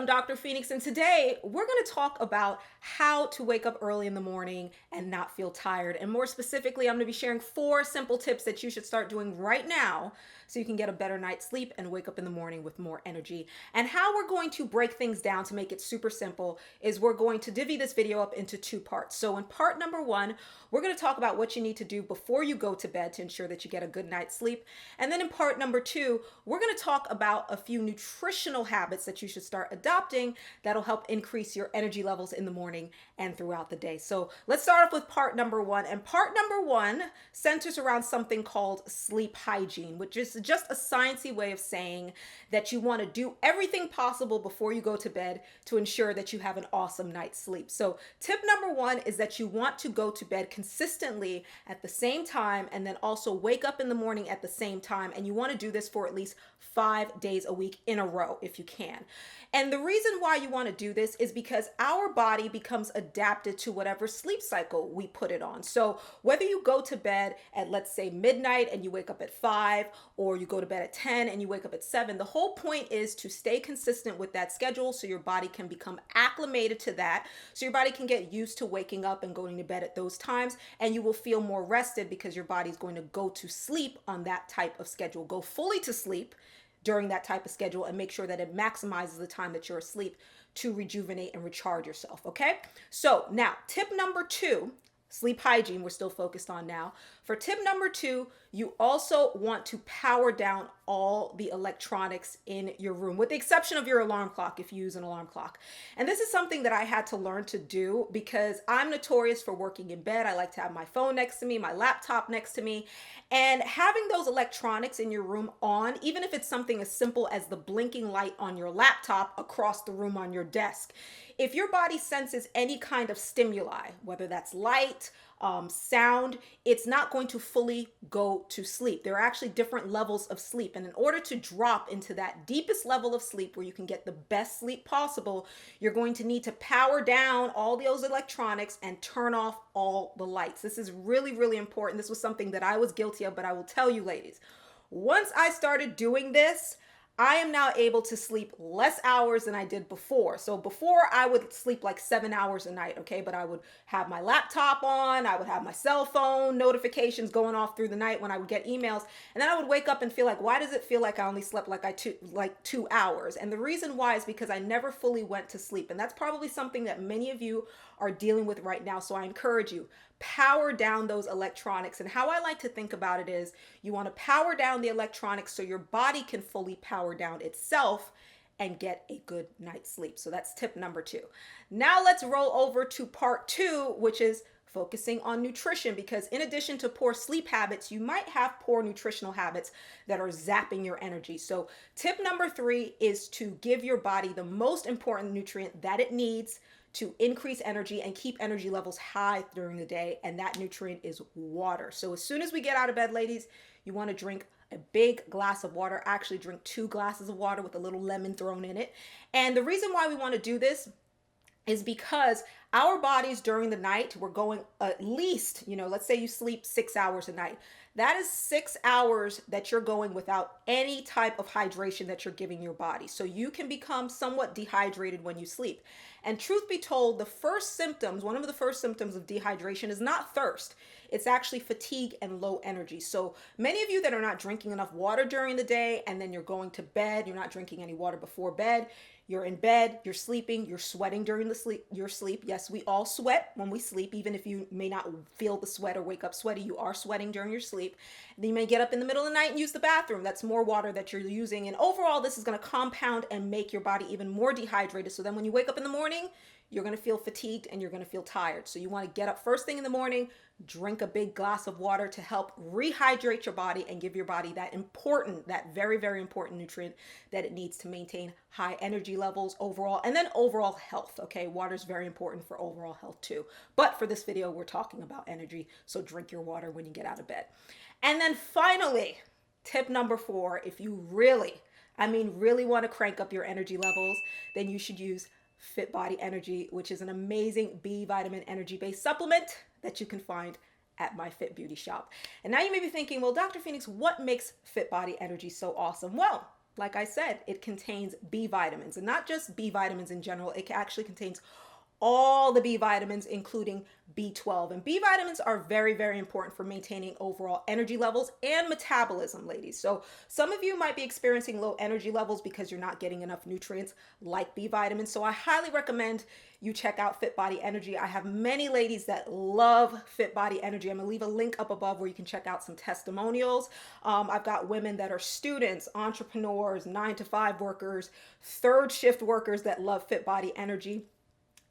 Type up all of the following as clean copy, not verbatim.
I'm Dr. Phoenix, and today we're going to talk about how to wake up early in the morning and not feel tired. And more specifically, I'm going to be sharing 4 simple tips that you should start doing right now so you can get a better night's sleep and wake up in the morning with more energy. And how we're going to break things down to make it super simple is we're going to divvy this video up into 2 parts. So in part number 1, we're going to talk about what you need to do before you go to bed to ensure that you get a good night's sleep. And then in part number 2, we're going to talk about a few nutritional habits that you should start adopting that'll help increase your energy levels in the morning and throughout the day. So let's start off with part number 1. And part number 1 centers around something called sleep hygiene, which is just a sciencey way of saying that you want to do everything possible before you go to bed to ensure that you have an awesome night's sleep. So tip number 1 is that you want to go to bed consistently at the same time and then also wake up in the morning at the same time. And you want to do this for at least 5 days a week in a row if you can. And the reason why you want to do this is because our body becomes adapted to whatever sleep cycle we put it on. So whether you go to bed at, let's say, midnight and you wake up at 5, or you go to bed at 10 and you wake up at 7, the whole point is to stay consistent with that schedule so your body can become acclimated to that, so your body can get used to waking up and going to bed at those times, and you will feel more rested because your body's going to go to sleep on that type of schedule. Go fully to sleep during that type of schedule and make sure that it maximizes the time that you're asleep to rejuvenate and recharge yourself, okay? So now, tip number 2, sleep hygiene, we're still focused on now. For tip number 2, you also want to power down all the electronics in your room, with the exception of your alarm clock if you use an alarm clock. And this is something that I had to learn to do because I'm notorious for working in bed. I like to have my phone next to me, my laptop next to me, and having those electronics in your room on, even if it's something as simple as the blinking light on your laptop across the room on your desk. If your body senses any kind of stimuli, whether that's light, sound, it's not going to fully go to sleep. There are actually different levels of sleep. And in order to drop into that deepest level of sleep where you can get the best sleep possible, you're going to need to power down all those electronics and turn off all the lights. This is really, really important. This was something that I was guilty of, but I will tell you, ladies, once I started doing this, I am now able to sleep less hours than I did before. So before I would sleep like 7 hours a night, okay? But I would have my laptop on, I would have my cell phone notifications going off through the night when I would get emails. And then I would wake up and feel like, why does it feel like I only slept like 2 hours? And the reason why is because I never fully went to sleep. And that's probably something that many of you are dealing with right now. So I encourage you, power down those electronics. And how I like to think about it is you want to power down the electronics so your body can fully power down itself and get a good night's sleep. So that's tip number 2. Now let's roll over to part 2, which is focusing on nutrition, because in addition to poor sleep habits, you might have poor nutritional habits that are zapping your energy. So tip number 3 is to give your body the most important nutrient that it needs to increase energy and keep energy levels high during the day, and that nutrient is water. So as soon as we get out of bed, ladies, you want to drink a big glass of water. Actually drink 2 glasses of water with a little lemon thrown in it. And the reason why we want to do this is because our bodies during the night, we're going at least, let's say you sleep 6 hours a night. That is 6 hours that you're going without any type of hydration that you're giving your body. So you can become somewhat dehydrated when you sleep. And truth be told, one of the first symptoms of dehydration is not thirst. It's actually fatigue and low energy. So many of you that are not drinking enough water during the day, and then you're going to bed, you're not drinking any water before bed, you're in bed, you're sleeping, you're sweating during your sleep. Yes, we all sweat when we sleep. Even if you may not feel the sweat or wake up sweaty, you are sweating during your sleep. And then you may get up in the middle of the night and use the bathroom. That's more water that you're using. And overall, this is going to compound and make your body even more dehydrated. So then when you wake up in the morning, you're going to feel fatigued and you're going to feel tired. So you want to get up first thing in the morning, drink a big glass of water to help rehydrate your body and give your body that very, very important nutrient that it needs to maintain high energy levels overall, and then overall health. Okay, water is very important for overall health too. But for this video, we're talking about energy. So drink your water when you get out of bed. And then finally, tip number 4, if you really want to crank up your energy levels, then you should use Fit Body Energy, which is an amazing B vitamin energy based supplement that you can find at my Fit Beauty shop. And now you may be thinking, well, Dr. Phoenix, what makes Fit Body Energy so awesome? Well, like I said, it contains B vitamins, and not just B vitamins in general. It actually contains all the B vitamins, including B12. And B vitamins are very, very important for maintaining overall energy levels and metabolism, ladies. So some of you might be experiencing low energy levels because you're not getting enough nutrients like B vitamins. So I highly recommend you check out Fit Body Energy. I have many ladies that love Fit Body Energy. I'm gonna leave a link up above where you can check out some testimonials. I've got women that are students, entrepreneurs, 9-to-5 workers, third shift workers that love Fit Body Energy.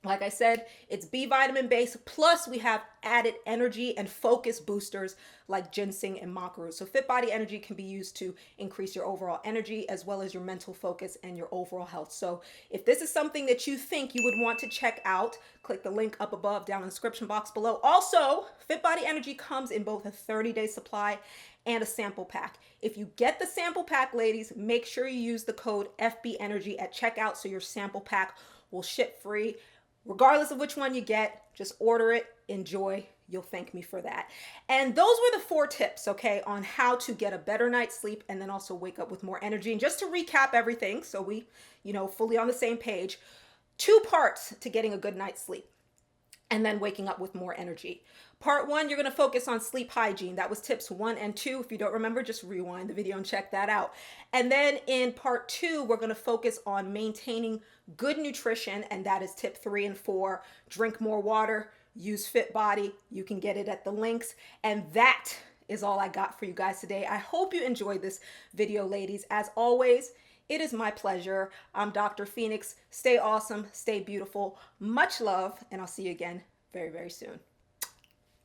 Like I said, it's B vitamin based, plus we have added energy and focus boosters like ginseng and maca root. So Fit Body Energy can be used to increase your overall energy as well as your mental focus and your overall health. So if this is something that you think you would want to check out, click the link up above down in the description box below. Also, Fit Body Energy comes in both a 30-day supply and a sample pack. If you get the sample pack, ladies, make sure you use the code FB Energy at checkout so your sample pack will ship free. Regardless of which one you get, just order it, enjoy. You'll thank me for that. And those were the 4 tips, okay, on how to get a better night's sleep and then also wake up with more energy. And just to recap everything, so we, fully on the same page, 2 parts to getting a good night's sleep and then waking up with more energy. Part 1, you're gonna focus on sleep hygiene. That was tips 1 and 2. If you don't remember, just rewind the video and check that out. And then in part 2, we're gonna focus on maintaining good nutrition, and that is tip 3 and 4. Drink more water, use Fit Body. You can get it at the links. And that is all I got for you guys today. I hope you enjoyed this video, ladies. As always, it is my pleasure. I'm Dr. Phoenyx. Stay awesome, stay beautiful. Much love, and I'll see you again very, very soon.